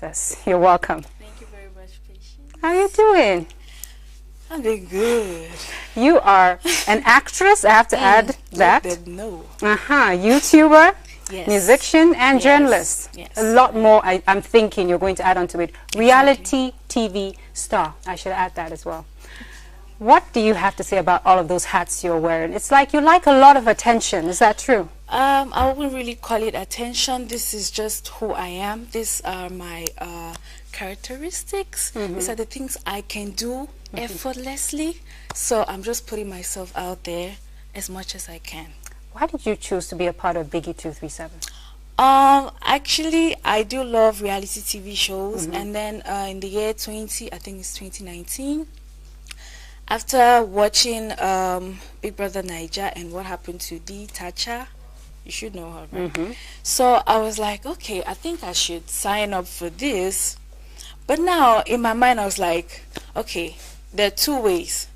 Yes, you're welcome. Thank you very much, Patience. How are you doing? I'm doing good. You are an actress, I have to add that. No. YouTuber, Yes. musician, and Yes. journalist. Yes. A lot more I'm thinking you're going to add onto it. Reality TV star. I should add that as well. What do you have to say about all of those hats you're wearing? It's like you like a lot of attention. Is that true? I wouldn't really call it attention. This is just who I am. These are my characteristics. These are the things I can do effortlessly. So I'm just putting myself out there as much as I can. Why did you choose to be a part of Biggy237? Actually, I do love reality TV shows. And then in the year 2019, after watching Big Brother Niger and what happened to SymplyTacha, you should know her, right? So I was like, okay, I think I should sign up for this. But now in my mind I was like, okay, there are two ways.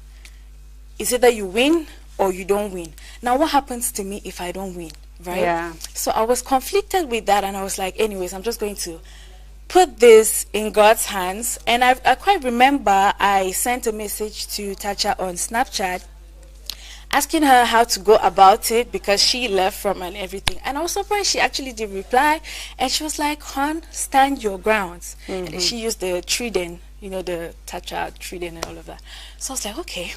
It's either you win or you don't win. Now what happens to me if I don't win, right? Yeah. So I was conflicted with that, and I was like, anyways, I'm just going to put this in God's hands. And I quite remember I sent a message to Tacha on Snapchat asking her how to go about it, because she left from and everything. And I was surprised she actually did reply, and she was like, "Hon, stand your grounds." And she used the trident, you know, the Tacha trident and all of that. So I was like, okay,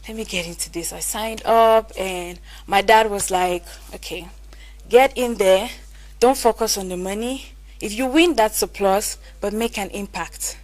let me get into this. I signed up, and my dad was like, okay, get in there, don't focus on the money. If you win, that's a plus, but make an impact.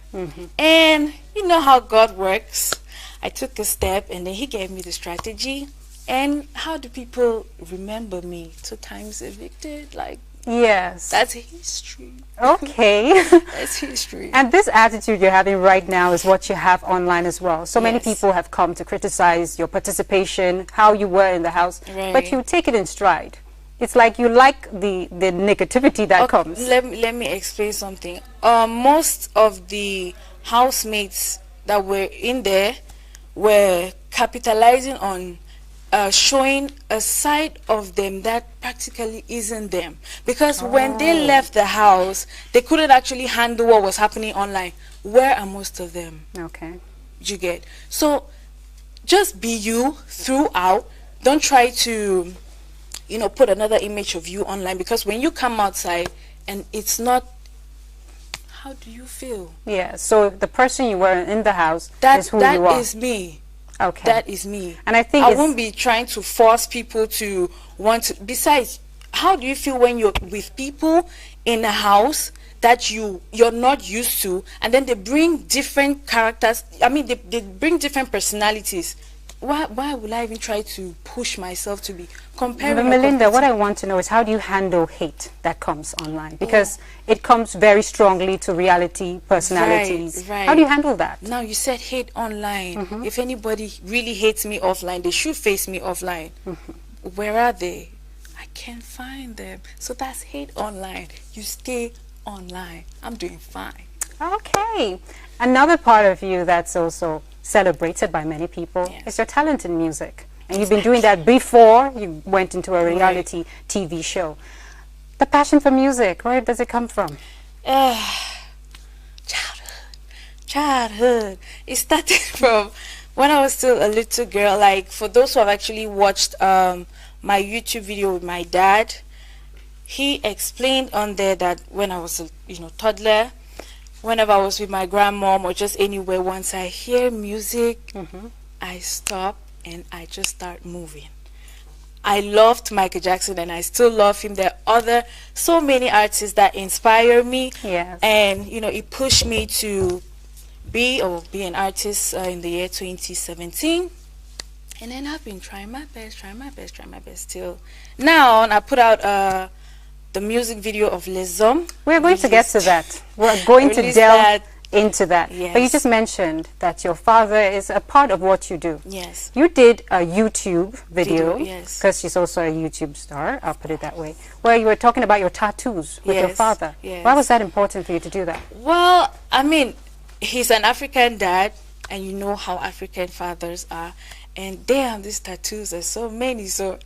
And you know how God works. I took a step, and then he gave me the strategy. And how do people remember me? 2 times evicted? Like, Yes. that's history. Okay. That's history. And this attitude you're having right now is what you have online as well. So many Yes. people have come to criticize your participation, how you were in the house, but Right. you take it in stride. It's like you like the negativity that comes. Let me explain something. Most of the housemates that were in there were capitalizing on showing a side of them that practically isn't them. Because when they left the house, they couldn't actually handle what was happening online. Where are most of them? Okay. You get? So just be you throughout. Don't try to, you know, put another image of you online, because when you come outside and it's not, how do you feel? Yeah. So the person you were in the house That is who you are. is me. Okay. That is me. And I think I it's- won't be trying to force people to want to. Besides, how do you feel when you're with people in a house that you're not used to, and then they bring different characters? I mean, they bring different personalities. Why would I even try to push myself to be comparing? But or Melinda, what competing? I want to know is, how do you handle hate that comes online? Because it comes very strongly to reality personalities. Right. How do you handle that? Now you said hate online. If anybody really hates me offline, they should face me offline. Where are they? I can't find them. So that's hate online. You stay online. I'm doing fine. Okay. Another part of you that's also celebrated by many people Yes. is your talent in music. And you've been doing that before you went into a reality TV show. The passion for music, where does it come from? Childhood. It started from when I was still a little girl. Like, for those who have actually watched my YouTube video with my dad, he explained on there that when I was a toddler, whenever I was with my grandmom or just anywhere, once I hear music, I stop and I just start moving. I loved Michael Jackson, and I still love him. There are so many artists that inspire me. Yes. And, it pushed me to be an artist in the year 2017. And then I've been trying my best till now. And I put out the music video of Les Hommes. We're going to get to that. We're going to delve into that. Yes. But you just mentioned that your father is a part of what you do. Yes. You did a YouTube video, yes. because she's also a YouTube star, I'll put it that way, where you were talking about your tattoos with your Yes, father. yes. Why was that important for you to do that? Well, I mean, he's an African dad, and you know how African fathers are. And damn, these tattoos are so many. So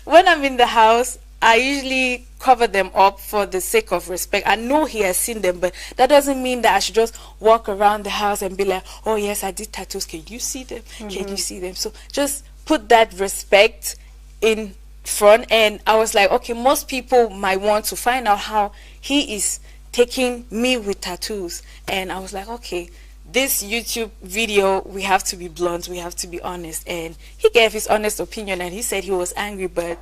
when I'm in the house, I usually cover them up for the sake of respect. I know he has seen them, but that doesn't mean that I should just walk around the house and be like, oh yes, I did tattoos. Can you see them? Can you see them? So just put that respect in front. And I was like, okay, most people might want to find out how he is taking me with tattoos. And I was like, okay, this YouTube video, we have to be blunt, we have to be honest. And he gave his honest opinion, and he said he was angry, but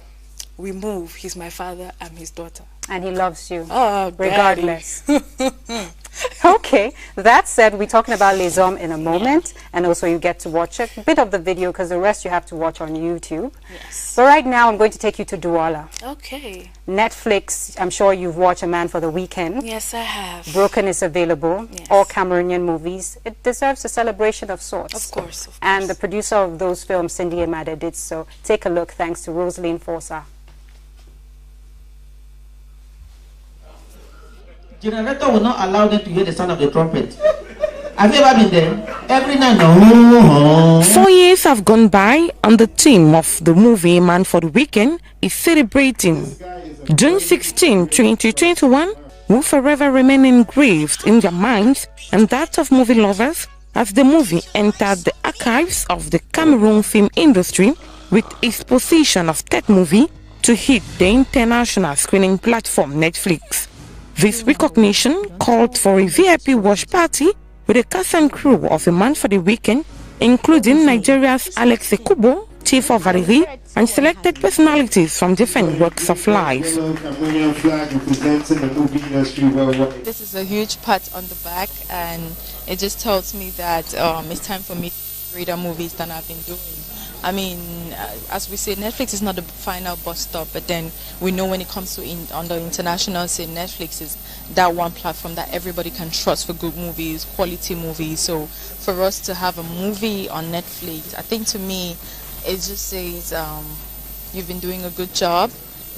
we move. He's my father, I'm his daughter. And he loves you, oh, regardless. Okay, that said, we're talking about Les Hommes in a moment, and also you get to watch a bit of the video because the rest you have to watch on YouTube. Yes. But right now I'm going to take you to Douala. Okay. Netflix, I'm sure you've watched A Man for the Weekend. Yes, I have. Broken is available. Yes. All Cameroonian movies. It deserves a celebration of sorts. Of course, of course. And the producer of those films, Cindy Amada, did so. Take a look, thanks to Rosaline Forsa. Generator will not allow them to hear the sound of the trumpet. Have you ever been there? Every night, no. 4 years have gone by, and the theme of the movie Man for the Weekend is celebrating. June 16, 2021 will forever remain engraved in their minds and that of movie lovers as the movie entered the archives of the Cameroon film industry with its position of third movie to hit the international screening platform Netflix. This recognition called for a VIP watch party with a cast and crew of A Man for the Weekend, including Nigeria's Alex Ekubo, Chief of Valerie, and selected personalities from different walks of life. This is a huge pat on the back, and it just tells me that it's time for me to read the movies that I've been doing. I mean, as we say, Netflix is not the final bus stop, but then we know when it comes to on the international scene, Netflix is that one platform that everybody can trust for good movies, quality movies. So for us to have a movie on Netflix, I think to me, it just says you've been doing a good job.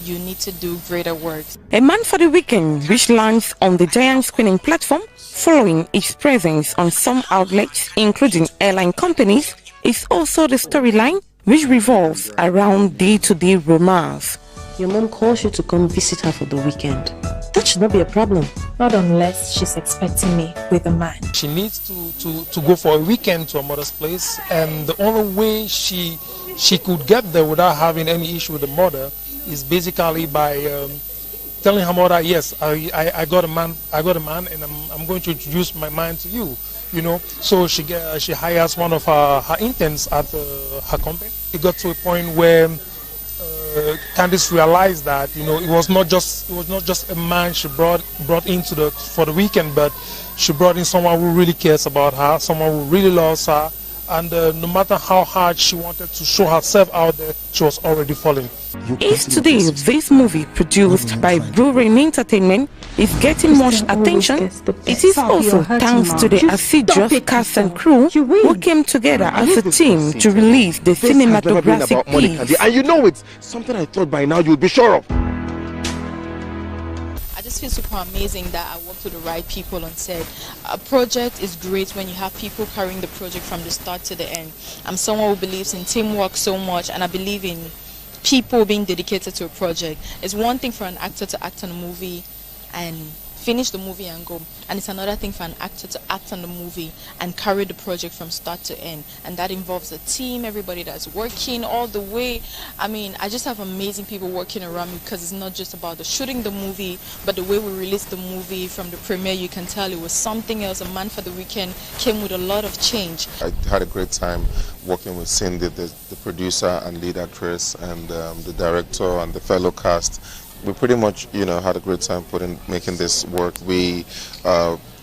You need to do greater work. A Man for the Weekend, which lands on the giant screening platform following its presence on some outlets, including airline companies, is also the storyline which revolves around day-to-day romance. Your mom calls you to come visit her for the weekend. That should not be a problem. Not unless she's expecting me with a man. She needs to go for a weekend to her mother's place, and the only way she could get there without having any issue with the mother is basically by telling her mother, yes, I got a man, and I'm going to introduce my man to you. You know, so she hires one of her interns at her company. It got to a point where Candice realized that, you know, it was not just a man she brought into for the weekend, but she brought in someone who really cares about her, someone who really loves her, and no matter how hard she wanted to show herself out there, she was already falling. Is today this movie produced by Blue Rain Entertainment is getting much attention, it is also thanks to the assiduous cast and crew who came together as a team to release the cinematographic piece. And you know it's something I thought by now you would be sure of. I just feel super amazing that I worked with the right people on set. A project is great when you have people carrying the project from the start to the end. I'm someone who believes in teamwork so much, and I believe in people being dedicated to a project. It's one thing for an actor to act on a movie and finish the movie and go, and it's another thing for an actor to act on the movie and carry the project from start to end, and that involves a team, everybody that's working all the way. I mean, I just have amazing people working around me, because it's not just about the shooting the movie, but the way we released the movie from the premiere. You can tell it was something else. A Man for the Weekend came with a lot of change. I had a great time working with Cindy, the producer and lead actress, and the director and the fellow cast. We pretty much, you know, had a great time making this work. We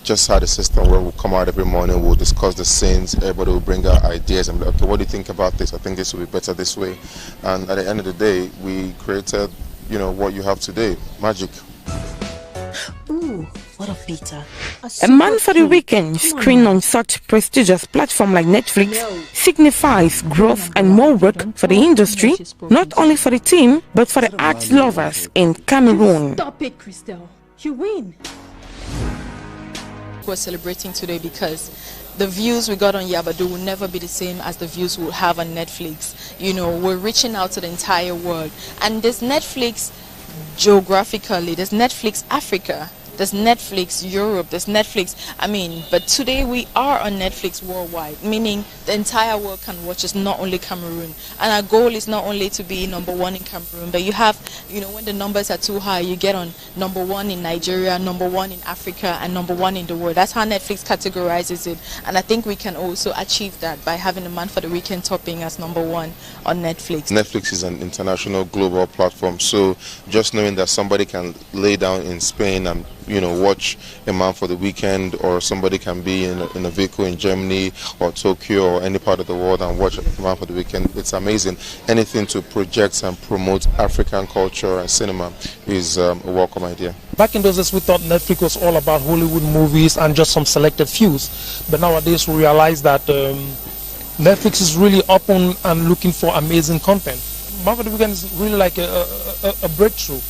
just had a system where we'll come out every morning, we'll discuss the scenes, everybody will bring out ideas and be like, okay, what do you think about this? I think this will be better this way. And at the end of the day, we created, you know, what you have today, magic. Ooh, what a Peter. A Man for the Weekend, screened on such prestigious platform like Netflix, signifies growth and more work for the industry, not only for the team, but for the art lovers in Cameroon. Stop it, Christelle. You win. We're celebrating today because the views we got on Yabadu will never be the same as the views we'll have on Netflix. You know, we're reaching out to the entire world. And this Netflix geographically. There's Netflix Africa, there's Netflix Europe, there's Netflix, but today we are on Netflix worldwide, meaning the entire world can watch us, not only Cameroon. And our goal is not only to be #1 in Cameroon, but you have, when the numbers are too high, you get on #1 in Nigeria, #1 in Africa, and #1 in the world. That's how Netflix categorizes it. And I think we can also achieve that by having a Man for the Weekend topping as #1 on Netflix. Netflix is an international global platform, so just knowing that somebody can lay down in Spain and watch a Man for the Weekend, or somebody can be in a vehicle in Germany or Tokyo or any part of the world and watch a Man for the Weekend, it's amazing. Anything to project and promote African culture and cinema is a welcome idea. Back in those days, we thought Netflix was all about Hollywood movies and just some selected fews, but nowadays we realize that Netflix is really open and looking for amazing content. Man for the Weekend is really like a breakthrough.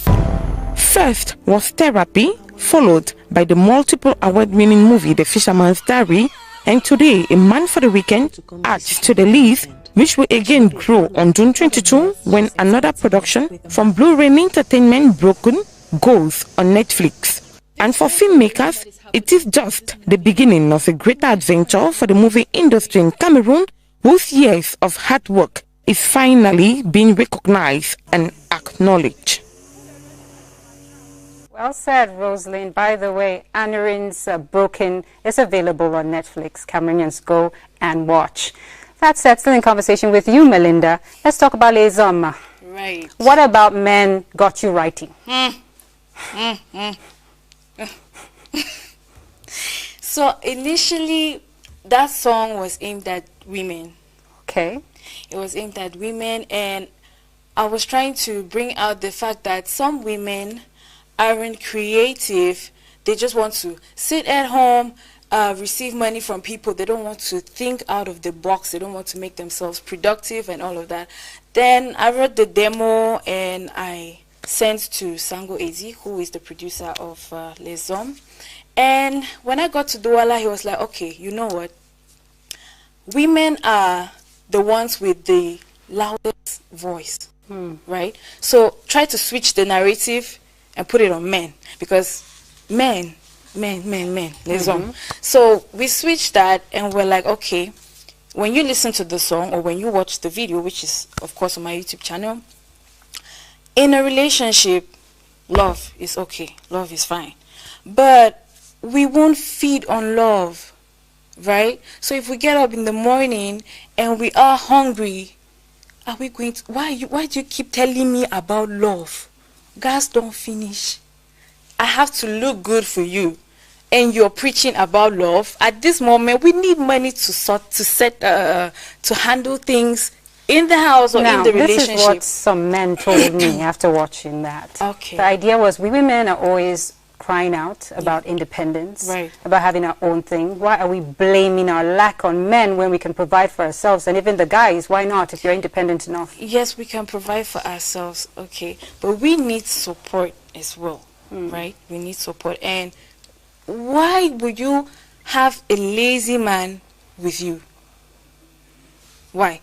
First was Therapy, followed by the multiple award-winning movie The Fisherman's Diary, and today A Man for the Weekend adds to the list, which will again grow on June 22 when another production from Blue Rain Entertainment, Broken, goes on Netflix. And for filmmakers, it is just the beginning of a greater adventure for the movie industry in Cameroon, whose years of hard work is finally being recognized and acknowledged. Well said, Rosalind. By the way, Anirin's Broken is available on Netflix. Cameroonians, go and watch. That said, still in conversation with you, Melinda. Let's talk about Les Hommes. Right. What about Men got you writing? So initially, that song was aimed at women. Okay. It was aimed at women, and I was trying to bring out the fact that some women aren't creative. They just want to sit at home, receive money from people. They don't want to think out of the box. They don't want to make themselves productive and all of that. Then I wrote the demo and I sent to Sango Ezi, who is the producer of Les Hommes. And when I got to Douala, he was like, okay, you know what? Women are the ones with the loudest voice, right? So try to switch the narrative and put it on men, because men, Les Hommes. So we switched that and we're like, okay, when you listen to the song or when you watch the video, which is of course on my YouTube channel, in a relationship, love is okay, love is fine, but we won't feed on love, right? So if we get up in the morning and we are hungry, are we going to, why do you keep telling me about love? Gas don't finish. I have to look good for you, and you're preaching about love. At this moment, we need money to handle things in the house or in the relationship. This is what some men told me after watching that. Okay. The idea was we women are always crying out about independence, about having our own thing. Why are we blaming our lack on men when we can provide for ourselves? And even the guys, why not if you're independent enough? Yes, we can provide for ourselves, okay, but we need support as well, right? We need support. And why would you have a lazy man with you? Why?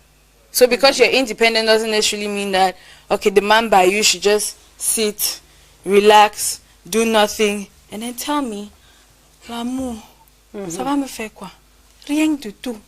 So because you're independent doesn't necessarily mean that, okay, the man by you should just sit, relax, do nothing, and then tell me, l'amour, ça va me faire quoi? Rien du tout.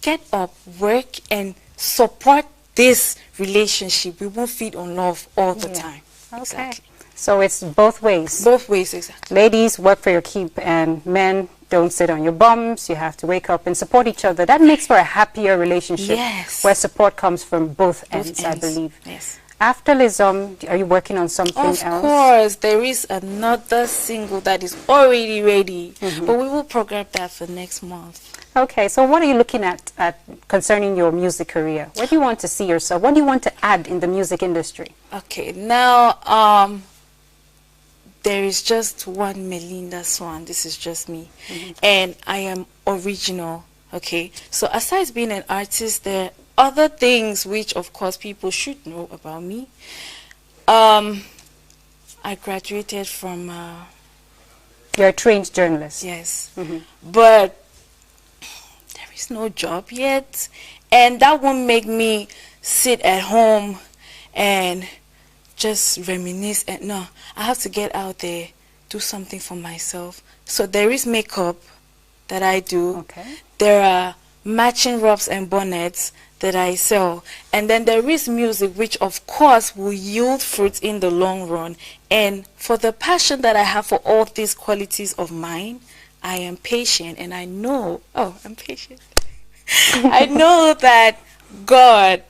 Get up, work, and support this relationship. We won't feed on love all the time. Okay. Exactly. So it's both ways. Both ways, exactly. Ladies, work for your keep, and men, don't sit on your bums. You have to wake up and support each other. That makes for a happier relationship, where support comes from both ends, I believe. Yes. After Les Hommes, are you working on something else? Of course, there is another single that is already ready, but we will program that for next month. Okay, so what are you looking at concerning your music career? Where do you want to see yourself? What do you want to add in the music industry? Okay, now there is just one Melinda Swan. This is just me, and I am original. Okay, so aside being an artist, there other things which of course people should know about me. I graduated from you're a trained journalist. Yes. But there is no job yet, and that won't make me sit at home and just reminisce. And no, I have to get out there, do something for myself. So there is makeup that I do. Okay. There are matching robes and bonnets that I sell. And then there is music, which of course will yield fruit in the long run. And for the passion that I have for all these qualities of mine, I am patient, and I know, I'm patient. I know that God,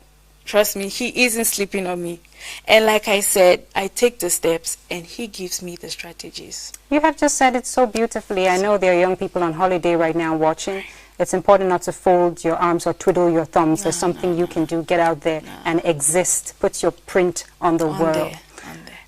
trust me, He isn't sleeping on me. And like I said, I take the steps and He gives me the strategies. You have just said it so beautifully. I know there are young people on holiday right now watching. It's important not to fold your arms or twiddle your thumbs. There's something you can do. Get out there and exist. Put your print on the world.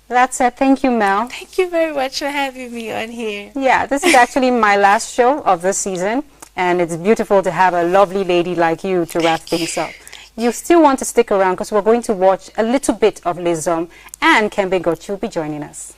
That's it. Thank you, Mel. Thank you very much for having me on here. Yeah, this is actually my last show of the season, and it's beautiful to have a lovely lady like you to wrap things up. You still want to stick around because we're going to watch a little bit of Les Hommes, and Kembe Gochi will be joining us.